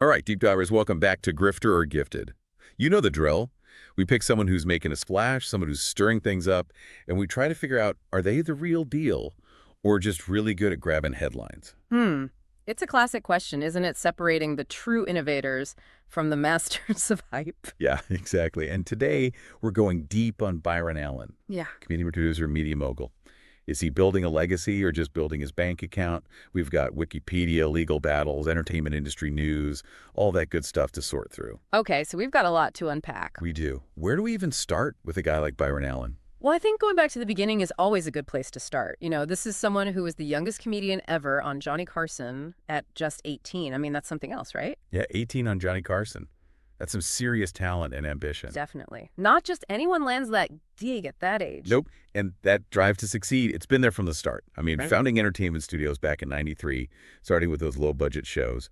All right, deep divers, welcome back to Grifter or Gifted. You know the drill. We pick someone who's making a splash, someone who's stirring things up, and we try to figure out, are they the real deal or just really good at grabbing headlines? It's a classic question, isn't it? Separating the true innovators from the masters of hype. Yeah, exactly. And today, we're going deep on Byron Allen, Yeah. comedian, producer, media mogul. Is he building a legacy or just building his bank account? We've got Wikipedia, legal battles, entertainment industry news, all that good stuff to sort through. Okay, so we've got a lot to unpack. We do. Where do we even start with a guy like Byron Allen? Well, I think going back to the beginning is always a good place to start. This is someone who was the youngest comedian ever on Johnny Carson at just 18. I mean, that's something else, right? Yeah, 18 on Johnny Carson. That's some serious talent and ambition. Definitely. Not just anyone lands that gig at that age. Nope. And that drive to succeed, it's been there from the start. I mean, Right. founding entertainment studios back in '93, starting with those low-budget shows,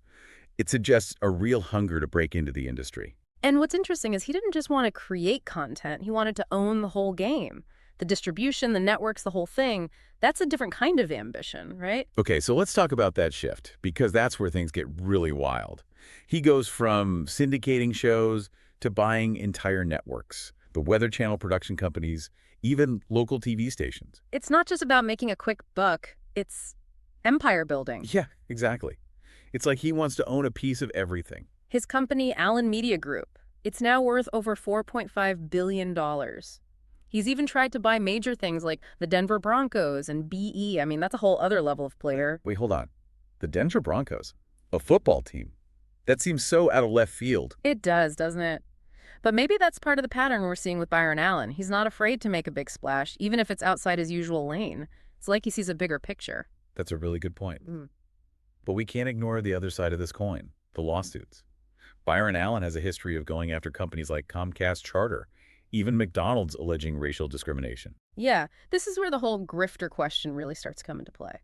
it suggests a real hunger to break into the industry. And what's interesting is he didn't just want to create content. He wanted to own the whole game. The distribution, the networks, the whole thing. That's a different kind of ambition, right? Okay, so let's talk about that shift, because that's where things get really wild. He goes from syndicating shows to buying entire networks, the Weather Channel production companies, even local TV stations. It's not just about making a quick buck. It's empire building. Yeah, exactly. It's like he wants to own a piece of everything. His company, Allen Media Group, it's now worth over $4.5 billion. He's even tried to buy major things like the Denver Broncos and BE. I mean, that's a whole other level of player. Wait, hold on. The Denver Broncos? A football team? That seems so out of left field. It does, doesn't it? But maybe that's part of the pattern we're seeing with Byron Allen. He's not afraid to make a big splash, even if it's outside his usual lane. It's like he sees a bigger picture. That's a really good point. But we can't ignore the other side of this coin, the lawsuits. Byron Allen has a history of going after companies like Comcast Charter, even McDonald's alleging racial discrimination. Yeah, this is where the whole grifter question really starts coming to play.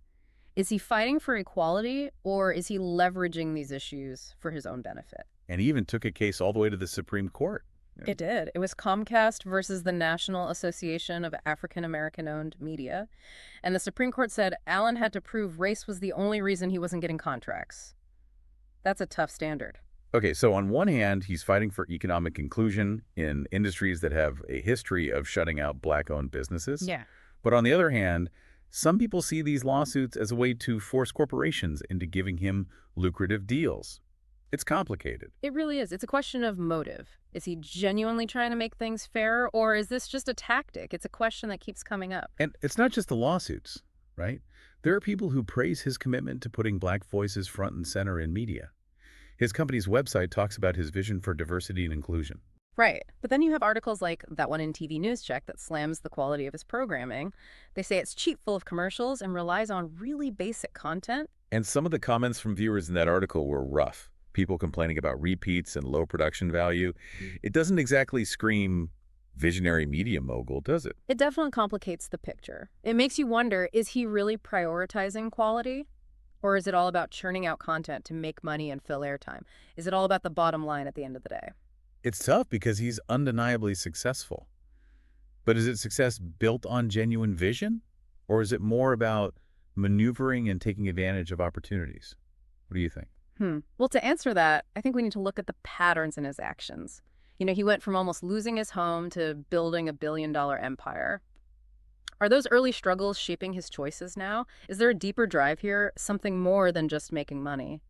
Is he fighting for equality, or is he leveraging these issues for his own benefit? And he even took a case all the way to the Supreme Court. It did. It was Comcast versus the National Association of African American-Owned Media. And the Supreme Court said Allen had to prove race was the only reason he wasn't getting contracts. That's a tough standard. Okay, so on one hand, he's fighting for economic inclusion in industries that have a history of shutting out Black-owned businesses. Yeah. But on the other hand, some people see these lawsuits as a way to force corporations into giving him lucrative deals. It's complicated. It really is. It's a question of motive. Is he genuinely trying to make things fair, or is this just a tactic? It's a question that keeps coming up. And it's not just the lawsuits, right? There are people who praise his commitment to putting Black voices front and center in media. His company's website talks about his vision for diversity and inclusion. Right. But then you have articles like that one in TV News Check that slams the quality of his programming. They say it's cheap, full of commercials, and relies on really basic content. And some of the comments from viewers in that article were rough. People complaining about repeats and low production value. It doesn't exactly scream visionary media mogul, does it? It definitely complicates the picture. It makes you wonder, is he really prioritizing quality? Or is it all about churning out content to make money and fill airtime? Is it all about the bottom line at the end of the day? It's tough because he's undeniably successful. But is it success built on genuine vision? Or is it more about maneuvering and taking advantage of opportunities? What do you think? Well, to answer that, I think we need to look at the patterns in his actions. He went from almost losing his home to building a billion-dollar empire. Are those early struggles shaping his choices now? Is there a deeper drive here, something more than just making money?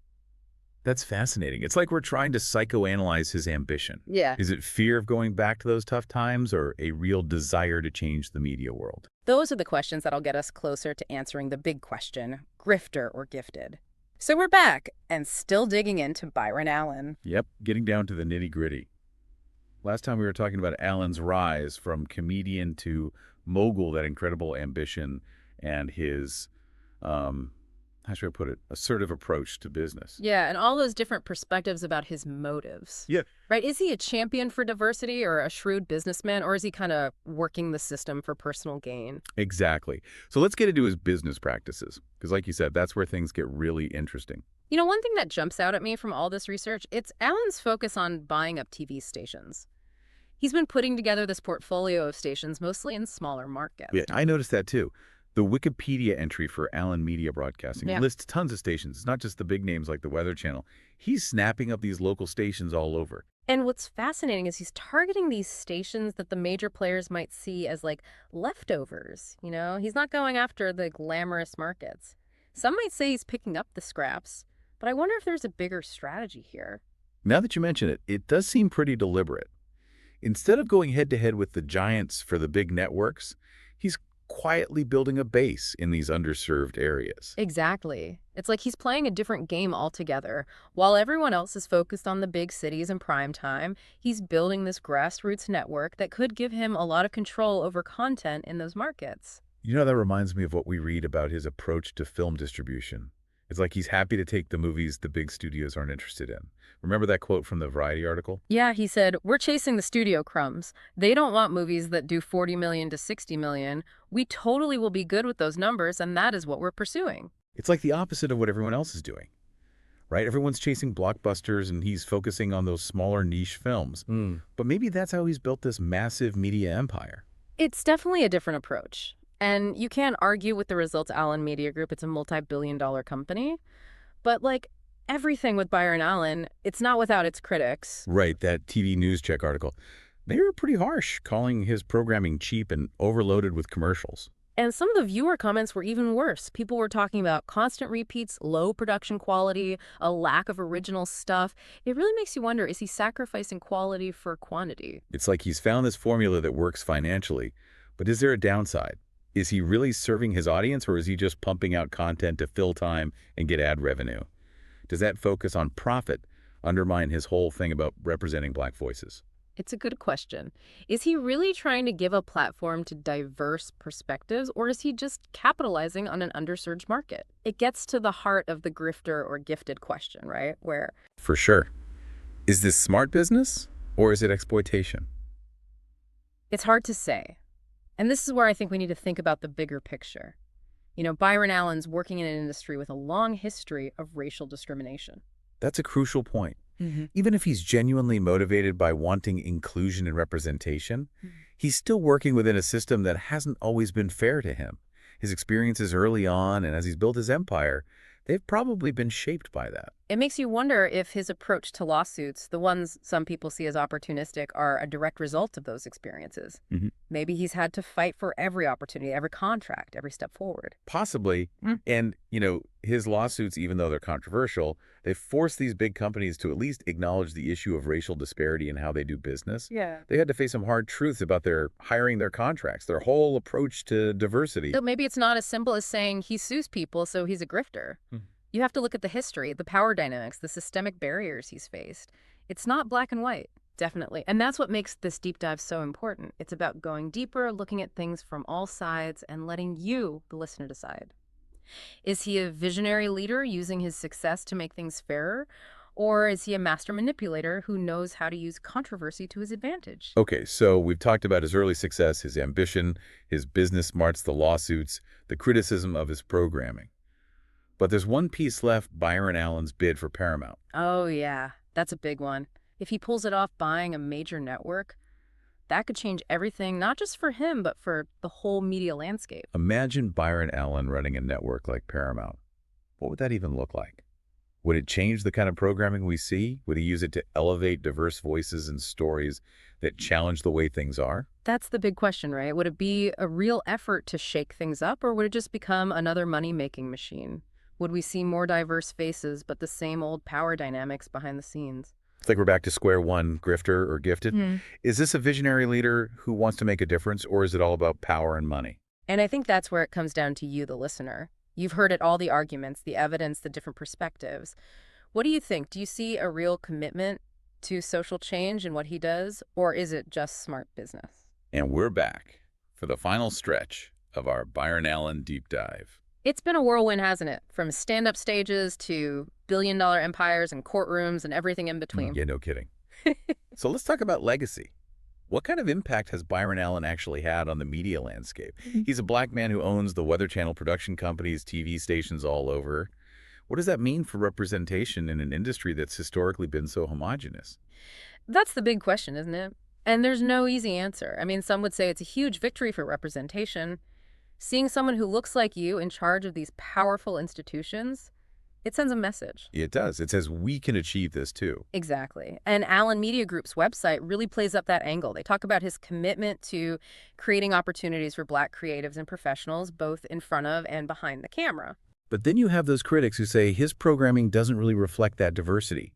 That's fascinating. It's like we're trying to psychoanalyze his ambition. Yeah. Is it fear of going back to those tough times or a real desire to change the media world? Those are the questions that'll get us closer to answering the big question, grifter or gifted. So we're back and still digging into Byron Allen. Yep, getting down to the nitty-gritty. Last time we were talking about Allen's rise from comedian to mogul, that incredible ambition, and his, how should I put it, assertive approach to business. Yeah, and all those different perspectives about his motives. Yeah. Right? Is he a champion for diversity or a shrewd businessman, or is he kind of working the system for personal gain? Exactly. So let's get into his business practices, because like you said, that's where things get really interesting. One thing that jumps out at me from all this research, it's Allen's focus on buying up TV stations. He's been putting together this portfolio of stations mostly in smaller markets. Yeah, I noticed that too. The Wikipedia entry for Allen Media Broadcasting Yeah. lists tons of stations. It's not just the big names like the Weather Channel. He's snapping up these local stations all over. And what's fascinating is he's targeting these stations that the major players might see as like leftovers, you know? He's not going after the glamorous markets. Some might say he's picking up the scraps, but I wonder if there's a bigger strategy here. Now that you mention it, it does seem pretty deliberate. Instead of going head-to-head with the giants for the big networks, he's quietly building a base in these underserved areas. Exactly. It's like he's playing a different game altogether. While everyone else is focused on the big cities and prime time, he's building this grassroots network that could give him a lot of control over content in those markets. You know, that reminds me of what we read about his approach to film distribution. It's like he's happy to take the movies the big studios aren't interested in. Remember that quote from the Variety article? Yeah, he said, "We're chasing the studio crumbs. They don't want movies that do 40 million to 60 million. We totally will be good with those numbers, and that is what we're pursuing." It's like the opposite of what everyone else is doing, right? Everyone's chasing blockbusters and he's focusing on those smaller niche films. But maybe that's how he's built this massive media empire. It's definitely a different approach. And you can't argue with the results. Allen Media Group, it's a multi-billion-dollar company. But like everything with Byron Allen, it's not without its critics. Right, that TV News Check article. They were pretty harsh, calling his programming cheap and overloaded with commercials. And some of the viewer comments were even worse. People were talking about constant repeats, low production quality, a lack of original stuff. It really makes you wonder, is he sacrificing quality for quantity? It's like he's found this formula that works financially, but is there a downside? Is he really serving his audience, or is he just pumping out content to fill time and get ad revenue? Does that focus on profit undermine his whole thing about representing Black voices? It's a good question. Is he really trying to give a platform to diverse perspectives, or is he just capitalizing on an underserved market? It gets to the heart of the grifter or gifted question, right? Where For sure. Is this smart business, or is it exploitation? it's hard to say. And this is where I think we need to think about the bigger picture. You know, Byron Allen's working in an industry with a long history of racial discrimination. That's a crucial point. Even if he's genuinely motivated by wanting inclusion and representation, he's still working within a system that hasn't always been fair to him. His experiences early on and as he's built his empire, they've probably been shaped by that. It makes you wonder if his approach to lawsuits, the ones some people see as opportunistic, are a direct result of those experiences. Maybe he's had to fight for every opportunity, every contract, every step forward. Possibly. And, his lawsuits, even though they're controversial, they force these big companies to at least acknowledge the issue of racial disparity in how they do business. Yeah. They had to face some hard truths about their hiring, their contracts, their whole approach to diversity. So maybe it's not as simple as saying he sues people, so he's a grifter. You have to look at the history, the power dynamics, the systemic barriers he's faced. It's not black and white, definitely. And that's what makes this deep dive so important. It's about going deeper, looking at things from all sides, and letting you, the listener, decide. Is he a visionary leader using his success to make things fairer? Or is he a master manipulator who knows how to use controversy to his advantage? Okay, so we've talked about his early success, his ambition, his business smarts, the lawsuits, the criticism of his programming. But there's one piece left, Byron Allen's bid for Paramount. Oh, yeah, that's a big one. If he pulls it off buying a major network, that could change everything, not just for him, but for the whole media landscape. Imagine Byron Allen running a network like Paramount. What would that even look like? Would it change the kind of programming we see? Would he use it to elevate diverse voices and stories that challenge the way things are? That's the big question, right? Would it be a real effort to shake things up, or would it just become another money-making machine? Would we see more diverse faces, but the same old power dynamics behind the scenes? It's like we're back to square one, grifter or gifted. Is this a visionary leader who wants to make a difference, or is it all about power and money? And I think that's where it comes down to you, the listener. You've heard it, all the arguments, the evidence, the different perspectives. What do you think? Do you see a real commitment to social change in what he does, or is it just smart business? And we're back for the final stretch of our Byron Allen deep dive. It's been a whirlwind, hasn't it? From stand-up stages to billion-dollar empires and courtrooms and everything in between. Yeah, no kidding. So let's talk about legacy. What kind of impact has Byron Allen actually had on the media landscape? He's a Black man who owns the Weather Channel production companies, TV stations all over. What does that mean for representation in an industry that's historically been so homogenous? That's the big question, isn't it? And there's no easy answer. I mean, some would say it's a huge victory for representation. Seeing someone who looks like you in charge of these powerful institutions, it sends a message. It does. It says we can achieve this too. Exactly. And Allen Media Group's website really plays up that angle. They talk about his commitment to creating opportunities for Black creatives and professionals, both in front of and behind the camera. But then you have those critics who say his programming doesn't really reflect that diversity.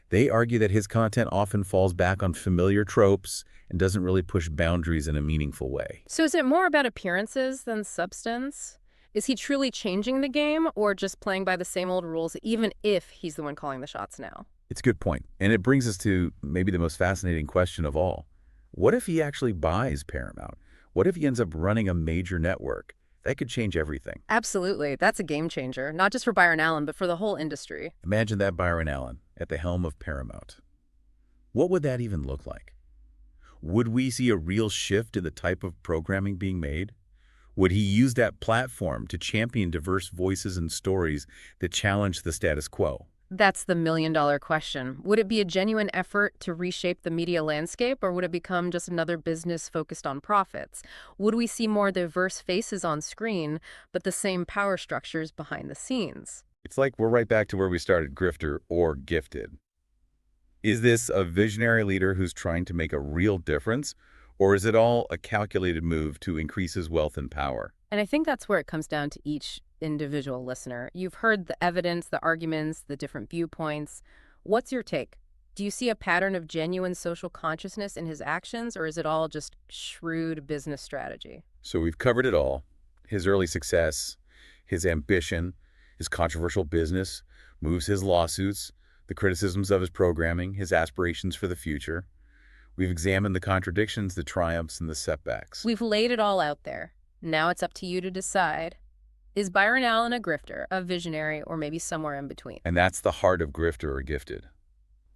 They argue that his content often falls back on familiar tropes and doesn't really push boundaries in a meaningful way. So is it more about appearances than substance? Is he truly changing the game or just playing by the same old rules, even if he's the one calling the shots now? It's a good point. And it brings us to maybe the most fascinating question of all. What if he actually buys Paramount? What if he ends up running a major network? That could change everything. Absolutely. That's a game changer, not just for Byron Allen, but for the whole industry. Imagine that Byron Allen at the helm of Paramount. What would that even look like? Would we see a real shift in the type of programming being made? Would he use that platform to champion diverse voices and stories that challenge the status quo? That's the million-dollar question. Would it be a genuine effort to reshape the media landscape, or would it become just another business focused on profits? Would we see more diverse faces on screen, but the same power structures behind the scenes? It's like we're right back to where we started, grifter or gifted. Is this a visionary leader who's trying to make a real difference, or is it all a calculated move to increase his wealth and power? And I think that's where it comes down to each individual listener. You've heard the evidence, the arguments, the different viewpoints. What's your take? Do you see a pattern of genuine social consciousness in his actions, or is it all just shrewd business strategy? So we've covered it all. His early success, his ambition, his controversial business, moves, his lawsuits, the criticisms of his programming, his aspirations for the future. We've examined the contradictions, the triumphs, and the setbacks. We've laid it all out there. Now it's up to you to decide. Is Byron Allen a grifter, a visionary, or maybe somewhere in between? And that's the heart of grifter or gifted.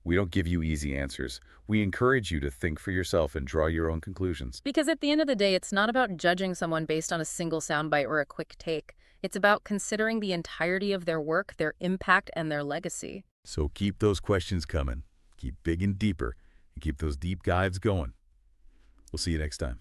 We don't give you easy answers. We encourage you to think for yourself and draw your own conclusions. Because at the end of the day, it's not about judging someone based on a single soundbite or a quick take. It's about considering the entirety of their work, their impact, and their legacy. So keep those questions coming. Keep digging deeper and keep those deep dives going. We'll see you next time.